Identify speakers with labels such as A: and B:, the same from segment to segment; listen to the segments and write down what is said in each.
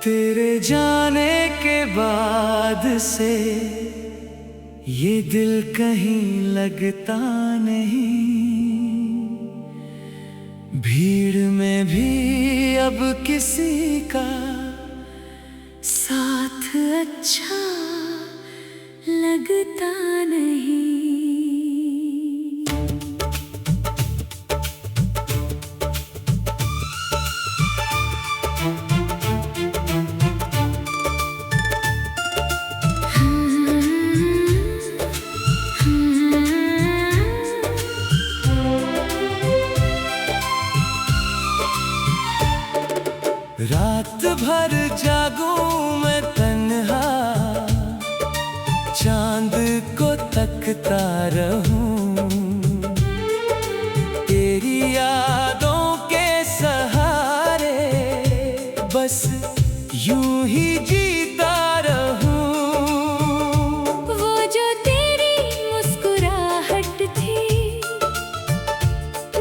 A: तेरे जाने के बाद से ये दिल कहीं लगता नहीं। भीड़ में भी अब किसी का
B: साथ अच्छा लगता नहीं।
A: रात भर जागूं मैं तन्हा, चांद को तकता रहूं। तेरी यादों के सहारे बस यूं ही जीता रहूं।
B: वो जो तेरी मुस्कुराहट थी,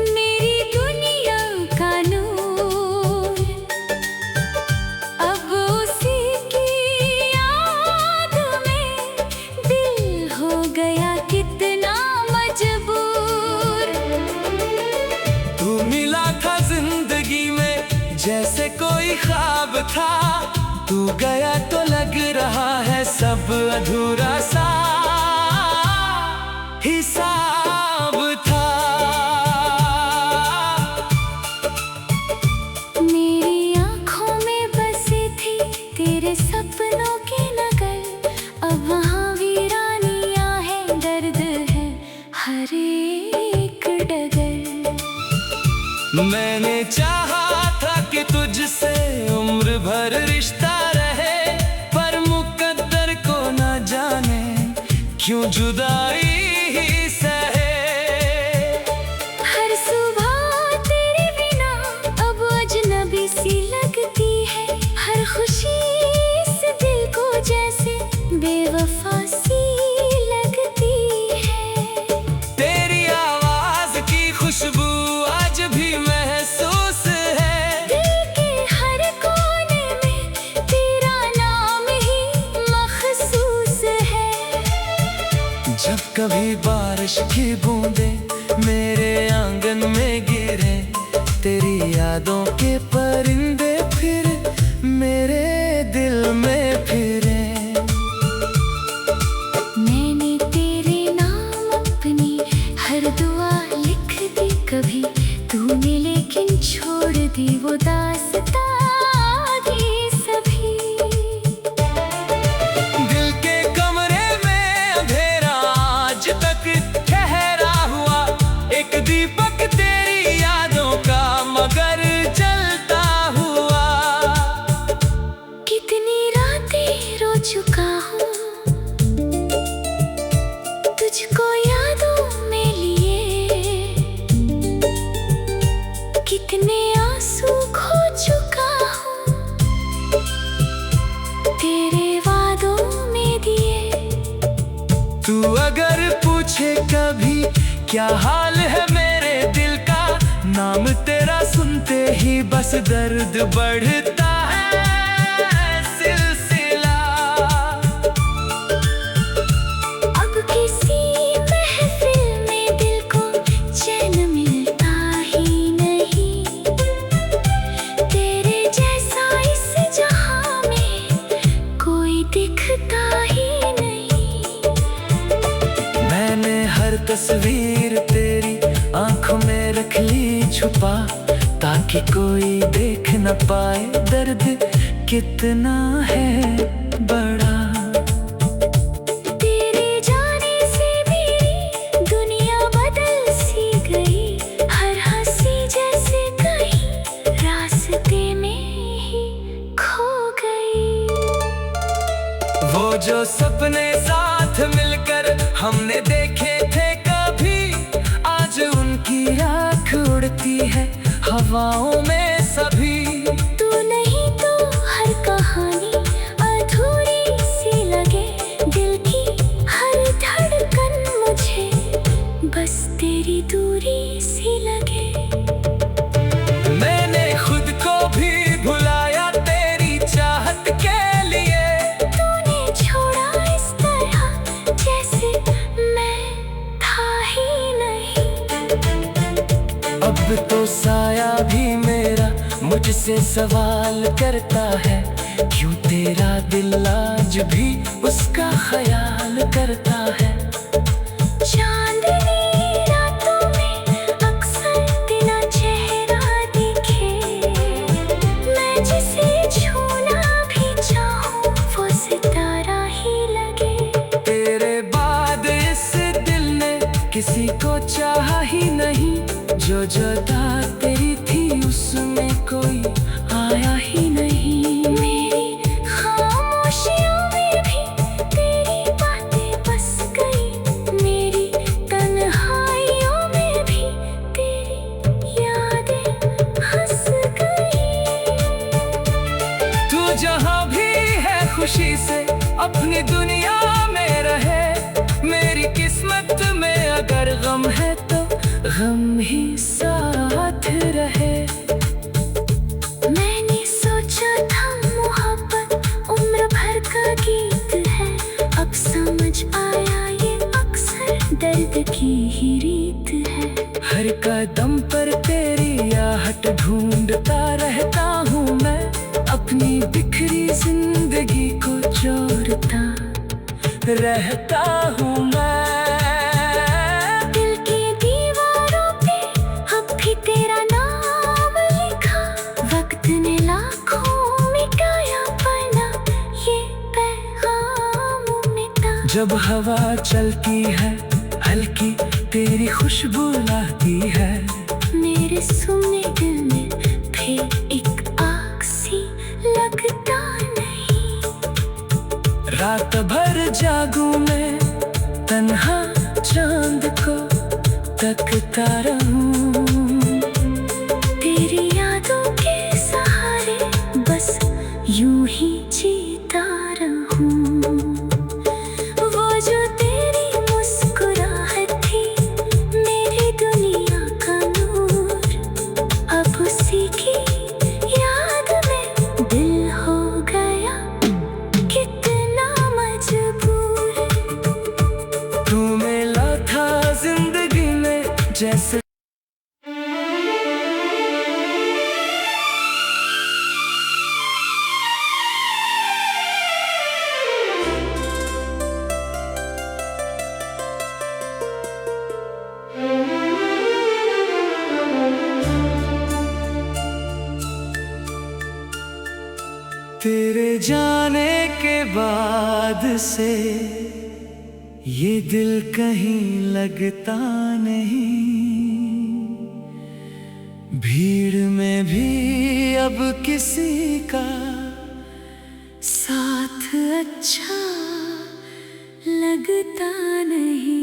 B: मेरी दुनिया का नूर, अब उसी की याद में दिल हो गया कितना मजबूर।
A: तू मिला था जिंदगी में जैसे कोई ख्वाब था, तू गया तो लग रहा है सब अधूरा सा हिसाब था।
B: मेरी आँखों में बसी थी तेरे सपनों की नगर, अब वहाँ वीरानियाँ हैं, दर्द है हर एक डगर।
A: मैंने चाहा था कि तुझसे उम्र भर रिश्ता रहे, पर मुकद्दर को न जाने क्यों जुदाई ही सहे।
B: हर सुबह तेरे बिना अब अजनबी सी लगती है, हर खुशी इस दिल को जैसे बेवफा सी लगती है।
A: तेरी आवाज की खुशबू आज भी महसूस है,
B: दिल के हर कोने में तेरा नाम ही मखसूस है।
A: जब कभी बारिश की बूंदें मेरे आंगन में गिरे, तेरी यादों के परिंदे फिर मेरे दिल में फिरे।
B: मैंने तेरे नाम अपनी हर दुआ लिख दी, कभी तूने लेकिन छोड़ दी वो दास्तां की सभी।
A: दिल के कमरे में अंधेरा आज तक ठहरा हुआ, एक दीपक तेरी यादों का मगर जलता हुआ।
B: कितनी रातें रो चुका हूँ तुझको यादों में लिए, कितने आंसू खो चुका हूँ तेरे वादों में दिए।
A: तू अगर पूछे कभी क्या हाल है मेरे दिल का, नाम तेरा सुनते ही बस दर्द बढ़ता है सिलसिला।
B: अब किसी महफिल में दिल को चैन मिलता ही नहीं, तेरे जैसा इस जहां में कोई दिखता ही नहीं।
A: मैंने हर तस्वीर तेरी आंखों में रख ली छुपा, ताकि कोई देख न पाए दर्द कितना है बड़ा।
B: तेरे जाने से मेरी दुनिया बदल सी गई, हर हंसी जैसे कहीं रास्ते में ही खो गई।
A: वो जो सपने साथ मिलकर हमने देखे थे कभी, आज उनकी आँख उड़ती है हवाओं में सभी।
B: तू नहीं तो हर कहानी अधूरी सी लगे, दिल की हर धड़कन मुझे बस तेरी दूरी सी लगे।
A: मैंने खुद को भी भुलाया तेरी चाहत अब तो साया भी मेरा मुझसे सवाल करता है, क्यों तेरा दिल आज भी उसका ख्याल करता है।
B: चांदनी रातों में अक्सर तेरा चेहरा दिखे, मैं जिसे छूना भी चाहूं वो सितारा ही लगे।
A: तेरे बाद इस दिल ने किसी को चाहा ही नहीं, जो जगह तेरी थी उसमें कोई आया ही नहीं।
B: मेरी खामोशियों में भी तेरी बातें बस गई, मेरी तन्हाइयों में भी तेरी यादें हंस गई।
A: तू जहाँ भी है खुशी से अपनी दुनिया में रहे, मेरी किस्मत में अगर गम है तो गम ही साथ रहे।
B: मैंने सोचा था मोहब्बत उम्र भर का गीत है, अब समझ आया ये अक्सर दर्द की ही रीत है।
A: हर कदम पर तेरी आहट ढूंढता रहता हूँ मैं, अपनी बिखरी जिंदगी को जोड़ता रहता हूँ मैं।
B: दिल की दीवारों पे अब भी तेरा नाम लिखा, वक्त ने लाखों मिटाया पर ना ये पैगाम मिटा।
A: जब हवा चलती है हल्की तेरी खुशबू लाती है,
B: मेरे सुनने दिल में फिर एक आग सी लगता नहीं।
A: रात भर जागूं मैं तन्हा चांद को तकता रहूं,
B: तेरी यादों के सहारे बस यूं ही जीता रहूं। वो जो तेरी मुस्कुराहट थी मेरी दुनिया का नूर, अब उसी की याद में दिल हो गया कितना मजबूर।
A: तू मिला था जिंदगी में जैसे तेरे जाने के बाद से ये दिल कहीं लगता नहीं, भीड़ में भी अब किसी का
B: साथ अच्छा लगता नहीं।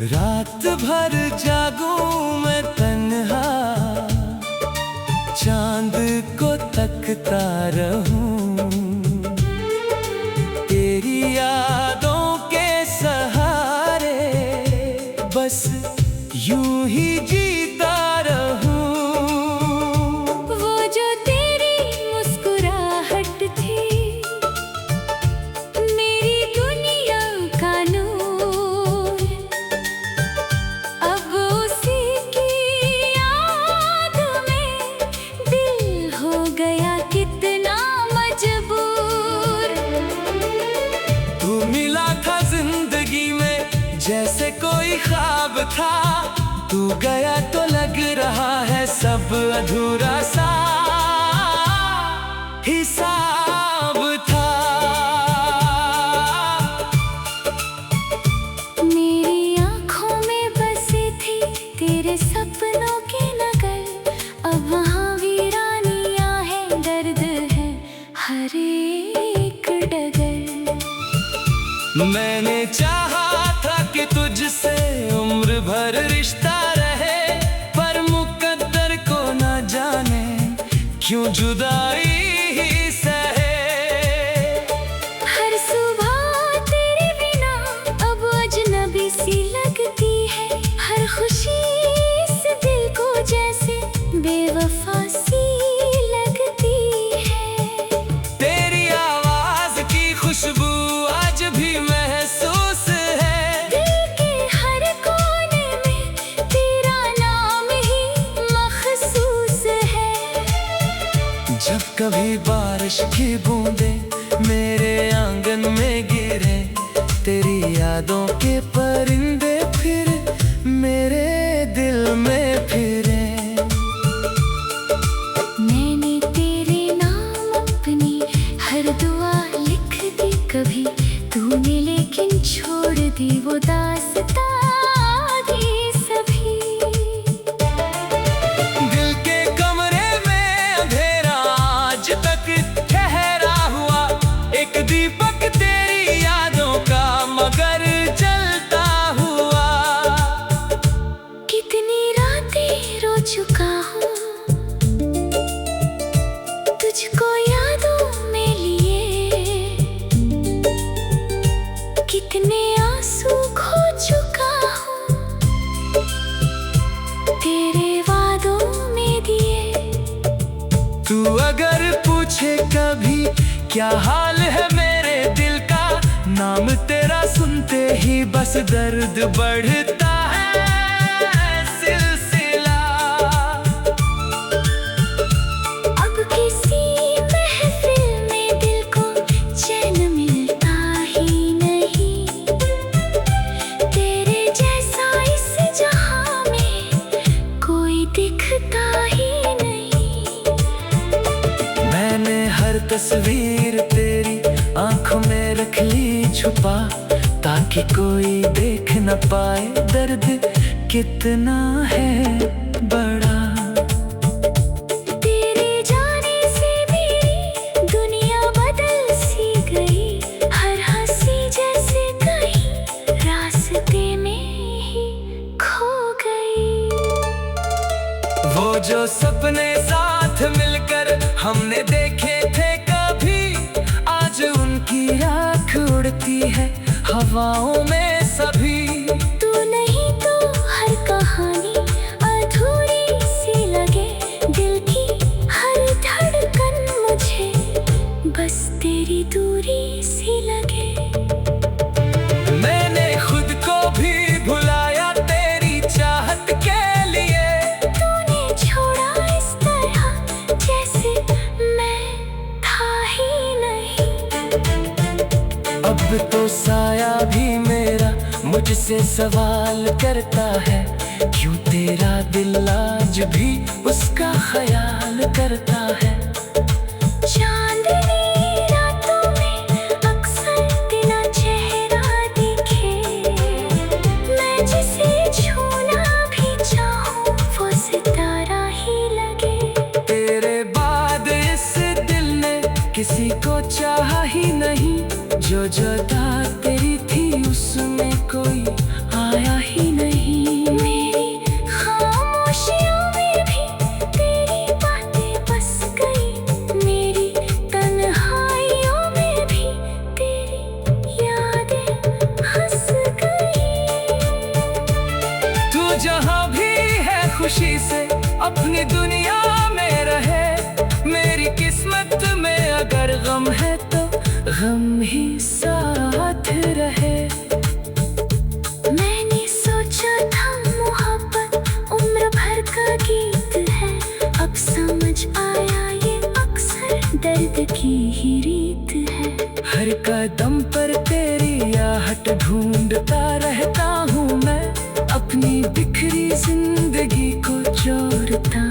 A: रात भर जागूं मैं तन्हा चांद को तकता रहूं, तेरी यादों के सहारे बस यूं ही जीता रहूं।
B: वो जो तेरी मुस्कुराहट थी मेरी दुनिया का नूर, अब उसी की याद में दिल हो गया कितना मजबूर।
A: तू मिला था जिंदगी में जैसे कोई ख्वाब था, तू गया तो लग रहा है सब अधूरा सा हिसाब था।
B: मेरी आँखों में बसी थी तेरे सपनों की नगर, अब वहाँ वीरानियाँ हैं, दर्द है हर एक डगर।
A: मैंने चाहा था कि तुझसे उम्र भर रिश्ता रहे, पर मुकद्दर को न जाने क्यों जुदाई ही सहे।
B: हर सुबह
A: मीठी बूंदें मेरे आंगन में गिरे, तेरी यादों के परिंदे फिर मेरे दिल में फिरे।
B: मैंने तेरे नाम अपनी हर दुआ लिख दी, कभी तूने लेकिन छोड़ दी वो दास्तां दी सभी।
A: दिल के कमरे में अंधेरा आज तक ठहरा हुआ, एक दीपक तेरी यादों का मगर जलता हुआ।
B: कितनी रातें रो चुका हूँ तुझको यादों में लिए, कितने आंसू खो चुका हूँ तेरे वादों में दिए।
A: तू अगर पूछे कभी क्या हाल है मेरे दिल का, नाम तेरा सुनते ही बस दर्द बढ़ता है सिलसिला।
B: अब किसी महफिल में दिल को चैन मिलता ही नहीं, तेरे जैसा इस जहां में कोई दिखता ही नहीं।
A: मैंने हर तस्वीर तेरी आंखों में रख ली छुपा, ताकि कोई देख न पाए दर्द कितना है बड़ा।
B: तेरे जाने से मेरी दुनिया बदल सी गई, हर हंसी जैसे कहीं रास्ते में ही खो गई।
A: वो जो सपने साथ मिलकर हमने देखे थे कभी, आज उनकी राख उड़ती है हवाओं में सभी।
B: तू नहीं तो हर कहानी अधूरी सी लगे, दिल की हर धड़कन मुझे बस तेरी दूरी सी लगे।
A: मैंने खुद को भी भुलाया तेरी चाहत के लिए,
B: तूने छोड़ा इस तरह जैसे मैं था ही नहीं।
A: अब तो साया भी मेरा मुझसे सवाल करता है, क्यों तेरा दिल आज भी उसका ख्याल करता है।
B: चांदनी रातों में अक्सर तेरा चेहरा दिखे, मैं जिसे छूना भी चाहूं वो सितारा ही लगे।
A: तेरे बाद इस दिल ने किसी को चाहा ही नहीं, जो जुदा तेरी थी उसमें कोई आया ही नहीं।
B: मेरी खामोशियों में भी तेरी बातें बस गई, मेरी तन्हाइयों में भी तेरी यादें हंस गई।
A: तू जहाँ भी है खुशी से अपनी दुनिया में रहे, मेरी किस्मत में अगर गम है तो गम ही साथ रहे।
B: मैंने सोचा था मोहब्बत उम्र भर का गीत है, अब समझ आया ये अक्सर दर्द की ही रीत है।
A: हर कदम पर तेरी आहट ढूंढता रहता हूँ मैं, अपनी बिखरी जिंदगी को जोड़ता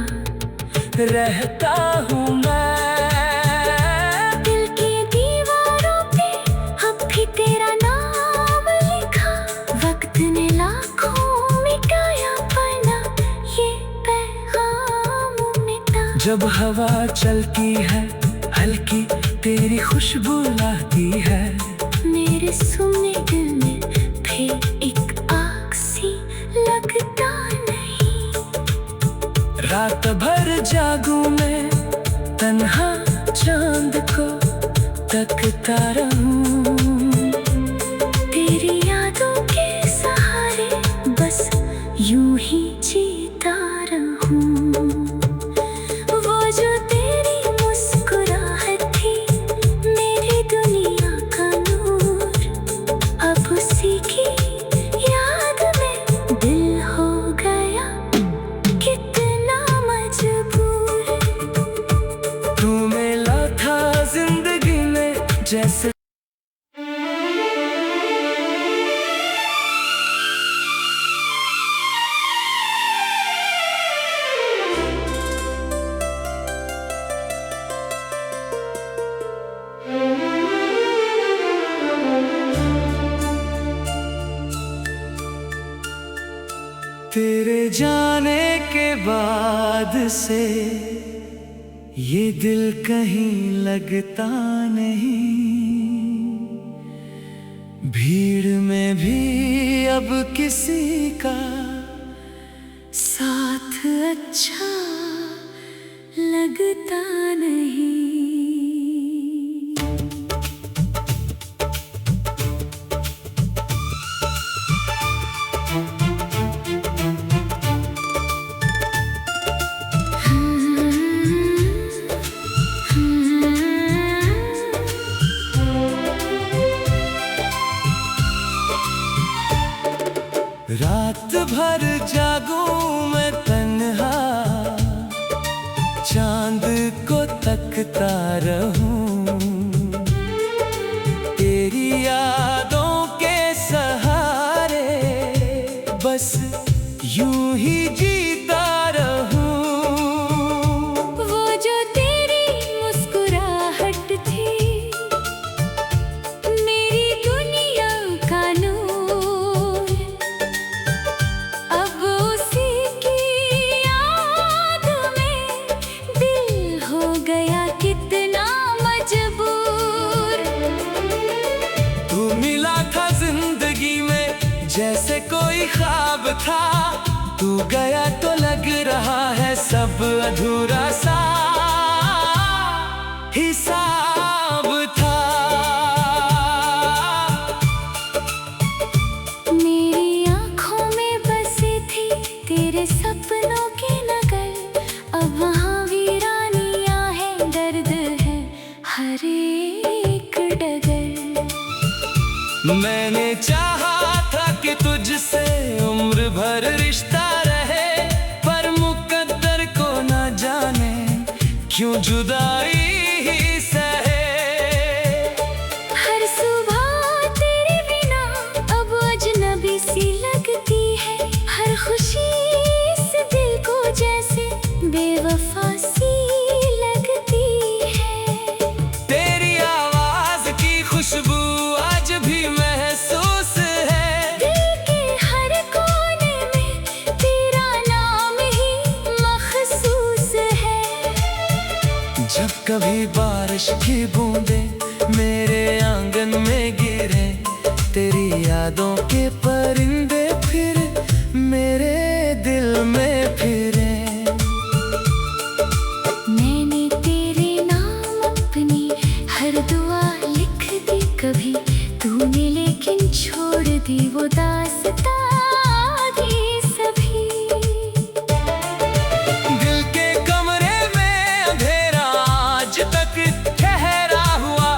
A: रहता हूँ मैं।
B: दिल की दीवारों पे अब भी तेरा नाम लिखा, वक्त ने लाखों मिटाया पर ना ये पैगाम मिटा।
A: जब हवा चलती है हल्की तेरी खुशबू लाती है,
B: मेरे सुनने दिल में फिर एक आग सी लगता नहीं।
A: रात भर जागूं मैं तन्हा चांद को तकता रहूं,
B: तेरी यादों के सहारे बस यूं ही जीता रहूं। वो जो तेरी मुस्कुराहट थी मेरी दुनिया का
A: तेरे जाने के बाद से ये दिल कहीं लगता नहीं, भीड़ में भी अब किसी का
B: साथ अच्छा लगता नहीं।
A: रात भर जागूं मैं तन्हा, चांद को तकता रहूं, तेरी यादों के सहारे बस यूं ही जीता रहूं।
B: वो जो तेरी मुस्कुराहट थी, मेरी दुनिया का नूर, अब उसी की याद में दिल हो गया कितना मजबूर।
A: तू मिला था जिंदगी में जैसे कोई ख्वाब था, तू गया तो लग रहा है सब अधूरा सा हिसाब था।
B: मेरी आँखों में बसी थी तेरे सपनों की नगर, अब वहाँ वीरानियाँ हैं, दर्द है हर एक डगर।
A: मैंने चाहा था कि तुझसे उम्र भर रिश्ता रहे, पर मुकद्दर को न जाने क्यों जुदाई ही सहे।
B: हर सुबह तेरे बिना अब अजनबी सी लगती है, हर खुशी इस दिल को जैसे बेवफा सी लगती है।
A: तेरी आवाज की खुशबू आज भी महसूस है,
B: दिल के हर कोने में तेरा नाम ही मखसूस है।
A: जब कभी बारिश की बूंदें मेरे आंगन में गिरे, तेरी यादों के परिंदे फिर मेरे दिल में फिरे।
B: मैंने तेरे नाम अपनी हर दुआ लिख दी, कभी तूने लेकिन छोड़ दी वो दास्तां आधी सभी।
A: दिल के कमरे में अंधेरा आज तक ठहरा हुआ,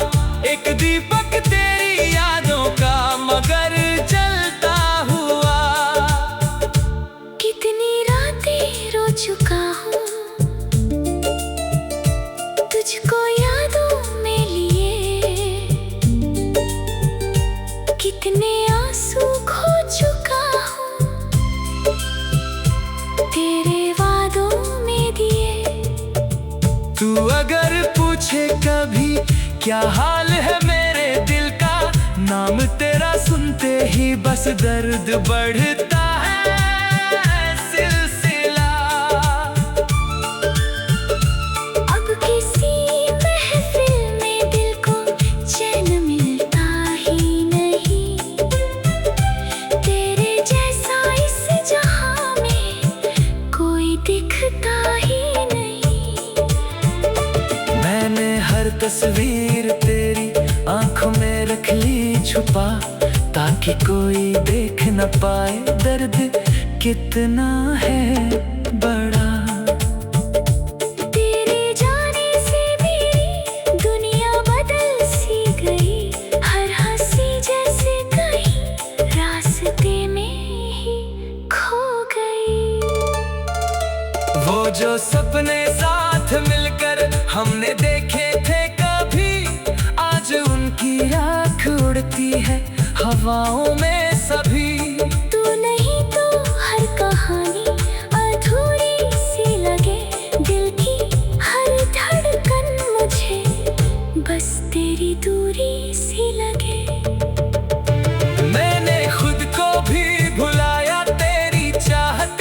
A: एक दीपक तेरी यादों का मगर जलता हुआ।
B: कितनी रातें रो चुका हूँ तुझको यादों में लिए, कितने आंसू खो चुका हूँ तेरे वादों में दिए।
A: तू अगर पूछे कभी क्या हाल है मेरे दिल का, नाम तेरा सुनते ही बस दर्द बढ़ता है सिलसिला।
B: अब किसी महफिल में दिल को चैन मिलता ही नहीं, तेरे जैसा इस जहां में कोई दिखता ही नहीं।
A: मैंने हर तस्वीर तेरी आंखों में रख ली छुपा, ताकि कोई देख न पाए दर्द कितना है बड़ा।
B: तेरे जाने से मेरी दुनिया बदल सी गई, हर हंसी जैसे कहीं रास्ते में ही खो गई।
A: वो जो सपने साथ मिलकर हमने देखे थे कभी, आज उनकी आँख उड़ती है हवाओं में सभी।
B: तू नहीं तो हर कहानी अधूरी सी लगे, दिल की हर धड़कन मुझे बस तेरी दूरी सी लगे।
A: मैंने खुद को भी भुलाया तेरी चाहत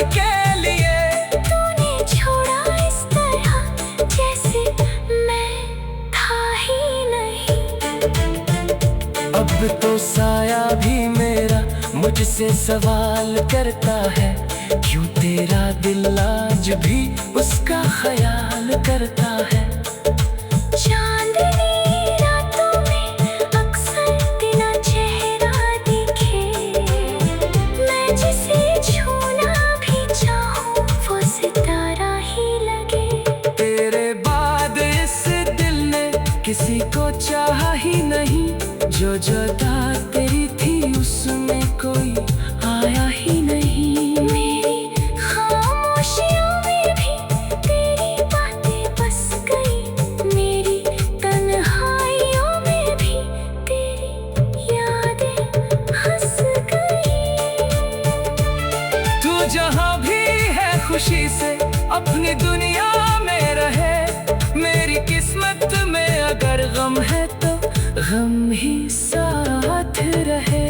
A: अब तो साया भी मेरा मुझसे सवाल करता है, क्यों तेरा दिल आज भी उसका ख्याल करता है।
B: चांदनी रातों में अक्सर तेरा चेहरा दिखे, मैं जिसे छूना भी चाहूं वो सितारा ही लगे।
A: तेरे बाद इस दिल ने किसी को चाहा ही नहीं, जो जुदा तेरी थी उसमें कोई आया ही नहीं।
B: मेरी खामोशियों में भी तेरी बातें बस गई, मेरी तन्हाइयों में भी तेरी यादें हंस गई।
A: तू जहाँ भी है खुशी से अपनी दुनिया में रहे, मेरी किस्मत में अगर गम है तो गम ही साथ रहे।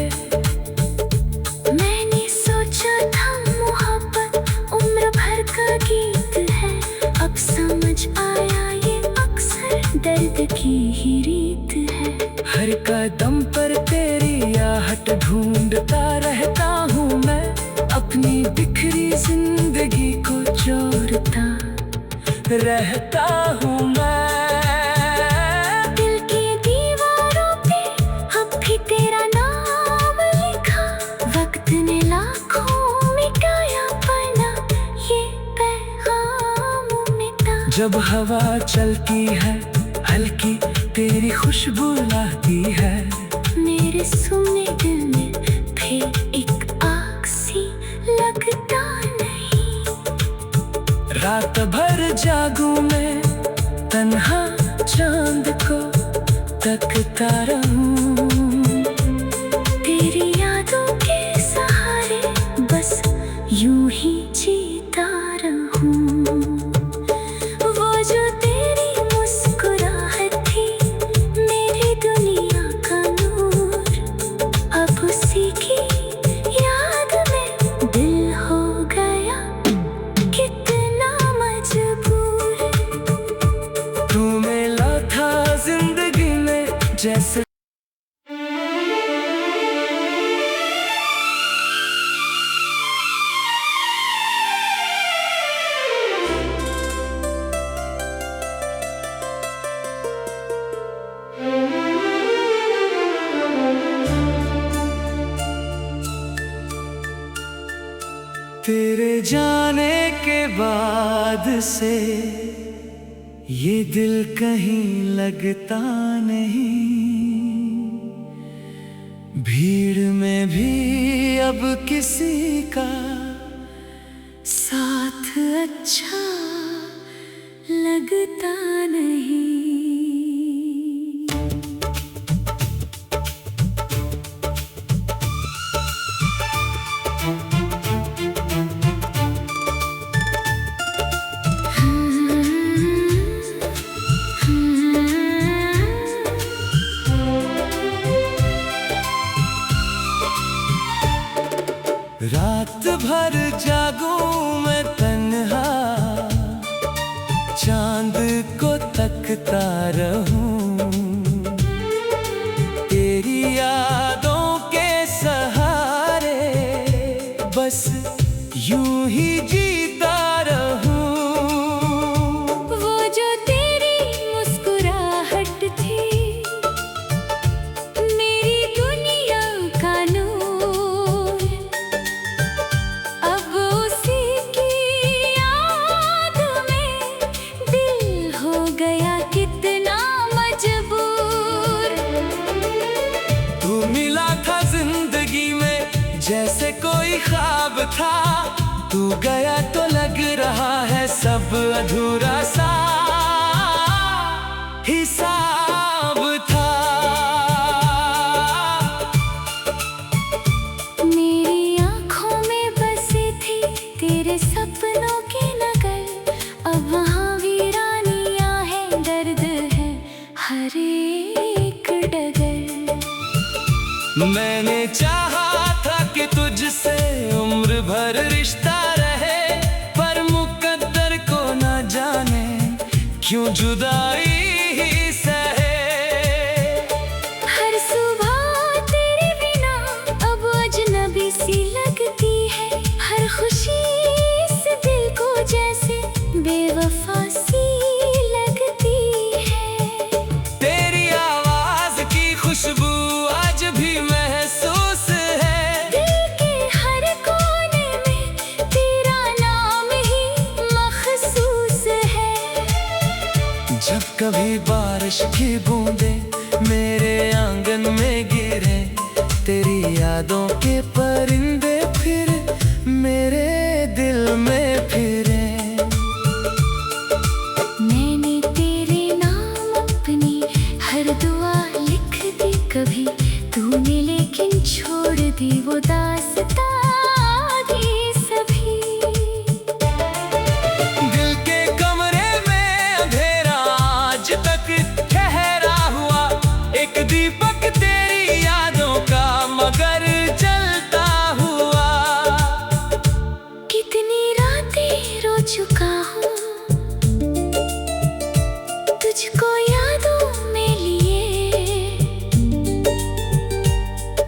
B: मैंने सोचा था मोहब्बत उम्र भर का गीत है, अब समझ आया ये अक्सर दर्द की ही रीत है।
A: हर कदम पर तेरी आहट ढूंढता रहता हूँ मैं, अपनी बिखरी जिंदगी को जोड़ता रहता हूँ मैं।
B: दिल की दीवारों पे अब भी तेरा नाम लिखा, वक्त ने लाखों मिटाया पर ना ये पैगाम मिटा।
A: जब हवा चलती है हल्की तेरी खुशबू लाती है,
B: मेरे सुनने दिल में फिर एक आग सी लगता नहीं।
A: रात भर जागूं मैं तन्हा चांद को तकता रहूं,
B: तेरी यादों के सहारे बस यूं ही जीता रहूं। वो जो तेरी मुस्कुराहट थी मेरी दुनिया का नूर, अब उसी की याद में दिल हो गया कितना मजबूर।
A: तू मिला था जिंदगी में जैसे तेरे जाने के बाद से ये दिल कहीं लगता नहीं, भीड़ में भी अब किसी का
B: साथ अच्छा लगता नहीं।
A: रात भर जागूं मैं तन्हा चांद को तकता रहूं, तेरी यादों के सहारे बस यूं ही जीता रहूं।
B: वो जो तेरी मुस्कुराहट थी मेरी दुनिया का नूर, अब उसी की याद में दिल हो गया कितना मजबूर।
A: तू मिला था जिंदगी में जैसे कोई ख्वाब था, तू गया तो लग रहा है सब अधूरा सा हिसाब था।
B: मेरी आँखों में बसी थी तेरे सपनों की नगर, अब वहाँ वीरानियाँ हैं, दर्द है हर एक डगर।
A: मैंने चाहा था कि तुझसे उम्र भर रिश्ता रहे, पर मुकद्दर को न जाने क्यों जुदाई ही सहे।
B: हर सुबह
A: कभी बारिश की बूंदें मेरे आंगन में गिरे, तेरी यादों के परिंदे फिर मेरे दिल में फिरे।
B: मैंने तेरे नाम अपनी हर दुआ लिख दी, कभी तूने लेकिन छोड़ दी वो दास्तां दी सभी।
A: दिल के कमरे में अंधेरा आज तक ठहरा हुआ, एक दीपक तेरी यादों का मगर जलता हुआ।
B: कितनी रातें रो चुका हूँ तुझको यादों में लिए,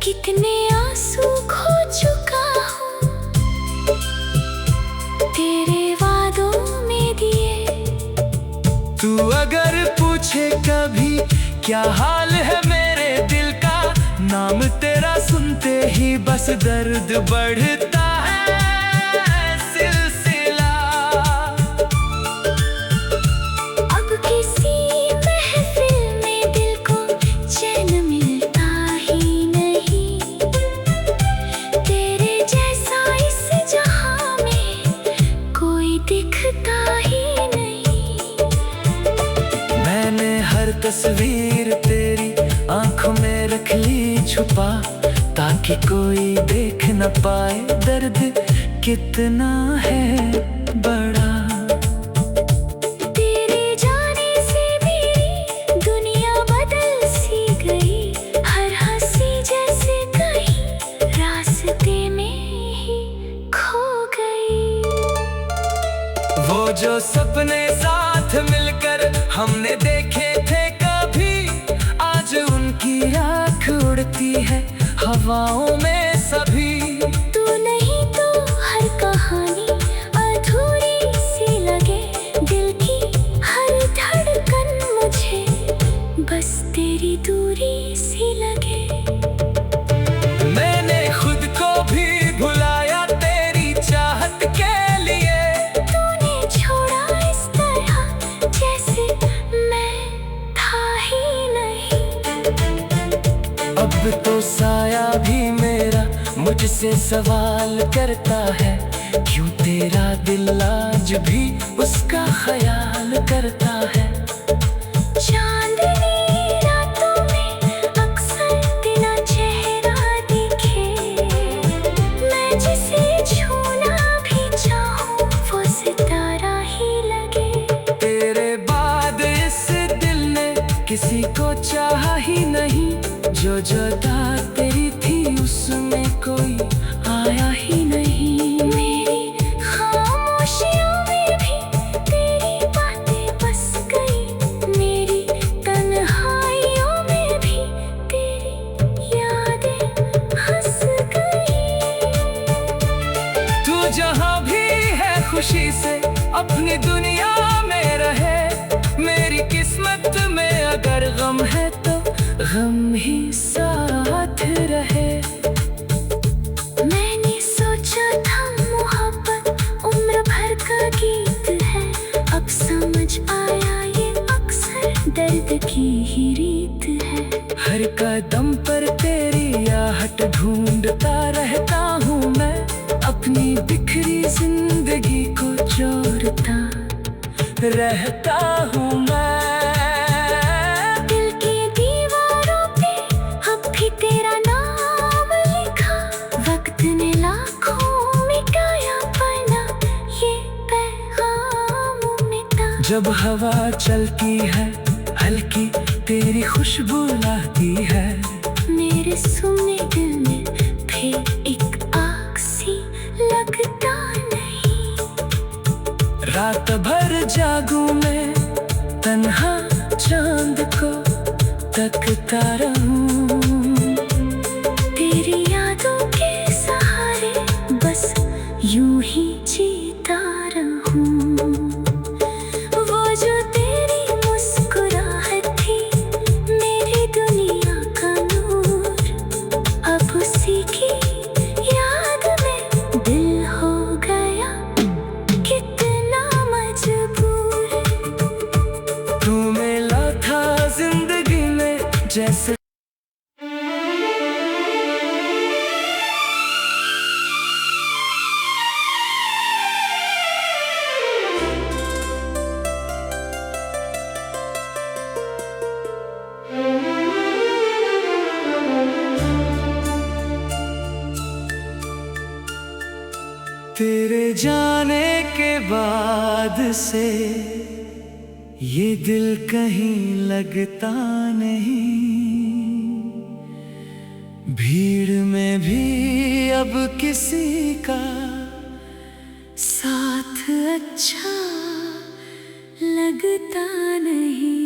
B: कितने आंसू खो चुका हूँ तेरे वादों में दिए।
A: तू अगर पूछे कभी क्या हाल है मेरे दिल का, नाम तेरा सुनते ही बस दर्द बढ़ता है सिलसिला।
B: अब किसी महफिल में दिल को चैन मिलता ही नहीं, तेरे जैसा इस जहां में कोई दिखता ही नहीं।
A: मैंने हर तस्वीर तेरी आंखों में रख ली छुपा, ताकि कोई देख न पाए दर्द कितना है बड़ा।
B: तेरे जाने से मेरी दुनिया बदल सी गई, हर हंसी जैसे कहीं रास्ते में ही खो गई।
A: वो जो सपने साथ मिलकर हमने देखे थे कभी, आज उनकी आँख उड़ती है हवाओं में सभी।
B: तू नहीं तो हर कहानी अधूरी सी लगे, दिल की हर धड़कन मुझे बस तेरी दूरी सी लगे।
A: मैंने खुद को भी भुलाया तेरी चाहत के लिए,
B: तूने छोड़ा इस तरह जैसे मैं था ही नहीं।
A: अब तो साया भी मेरा मुझसे सवाल करता है, क्यों तेरा दिल आज भी उसका ख्याल करता है।
B: चांदनी रातों में अक्सर तेरा चेहरा दिखे, मैं जिसे छूना भी चाहूं वो सितारा ही लगे।
A: तेरे बाद इस दिल ने किसी को चाहा ही नहीं, जो जुदा तेरी थी उसमें कोई आया ही नहीं।
B: मेरी खामोशियों में भी तेरी बातें बस गई, मेरी तन्हाइयों में भी तेरी यादें हंस गई।
A: तू जहाँ भी है खुशी से अपनी दुनिया में रहे, मेरी किस्मत में अगर गम है तो गम ही साथ रहे।
B: मैंने सोचा था मोहब्बत उम्र भर का गीत है, अब समझ आया ये अक्सर दर्द की ही रीत है।
A: हर कदम पर तेरी आहट ढूंढता रहता हूँ मैं, अपनी बिखरी जिंदगी को जोड़ता रहता हूँ मैं।
B: दिल की दीवारों पे अब भी तेरा नाम लिखा, वक्त ने लाखों मिटाया पर ना ये पैगाम मिटा।
A: जब हवा चलती है हल्की तेरी खुशबू लाती है,
B: मेरे सुनने दिल में फिर एक आग सी लगता नहीं।
A: रात भर जागूं मैं तन्हा चांद को तकता रहूं,
B: तेरी यादों के सहारे बस यूं ही जीता रहूं। वो जो तेरी मुस्कुराहट थी मेरी दुनिया का नूर, अब उसी की याद में दिल हो गया कितना मजबूर।
A: तू मिला तेरे जाने के बाद से ये दिल कहीं लगता नहीं, भीड़ में भी अब किसी का
B: साथ अच्छा लगता नहीं।